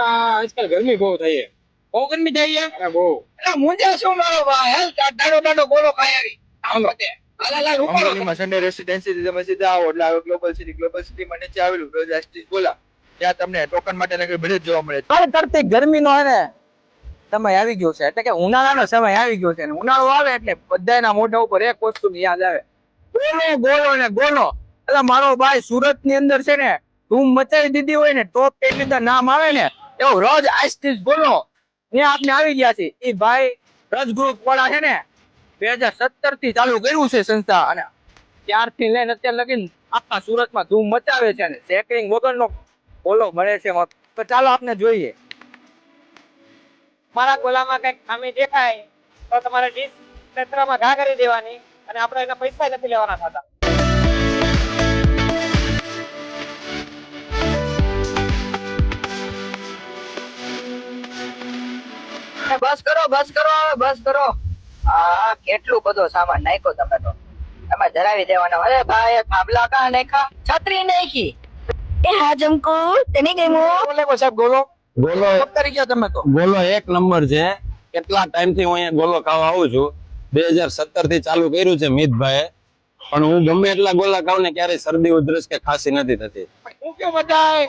કાકા આજકાલ ગરમી બહુ થઈ છે. બહુ ગરમી થઈ છે. અરે બહુ. એટલે મુંજા શું મારો ભાઈ હેલ ડાડો ગોળો ખાઈ આવી આમ બધે હાલા અમરેલીમાં સન્ડે રેસિડેન્સી તમે સીધા આવો એટલે આવે ગ્લોબલ સિટીમાં નીચે આવેલું જસ્ટિસ બોલા ત્યાં તમને ટોકન માટે બધે જ જોવા મળે. અરે તરતી ગરમી નો ને સમય આવી ગયો છે એટલે કે ઉનાળાનો સમય આવી ગયો છે ને ઉનાળો આવે એટલે બધાના મોઢા ઉપર એક વસ્તુ યાદ આવે ગોળો ને ગોળો. એટલે મારો ભાઈ સુરત ની અંદર છે ને ધૂમ મચાવી દીધી હોય ને ટોપ 10 ની અંદર નામ આવે ને એવું રોજ આઈસ્ટીસ બોલો ત્યાં આપણે આવી ગયા છે. એ ભાઈ રજ ગ્રુપ વાળા છે ને 2017 થી ચાલુ કર્યું છે સંસ્થા અને ત્યારથી લઈને અત્યાર લગીને આખા સુરતમાં ધૂમ મચાવે છે ને સેકરિંગ વગરનો બોલો મળે છે. તો ચાલો આપણે જોઈએ. મારા ગોલામાં કઈક ખામી દેખાય તો તમારે ડીશ ક્ષેત્રમાં ઘા કરી દેવાની અને આપણે એના પૈસા નથી લેવાના થતા. બસ કરો આ કેટલું બધો સામાન નાખ્યો તમે તો તમે ધરાવી દેવાનો. અરે ભાઈ થાંભલા કા નાખા છત્રી નાખી એ હાજમકો તને ગઈ મો બોલે સાહેબ ગોલો ગોલો કરી ગયા તમે તો. ગોલો એક નંબર છે. કેટલા ટાઈમ થી હું અહીંયા ગોલો ખાવા આવું છું. 2017 થી ચાલુ કર્યું છે મિતભાઈ, પણ હું ગમે એટલા ગોલા ખાઉં ને ક્યારેય શરદી ઉધરસ કે ખાંસી નથી થતી. હું કેવું બધાય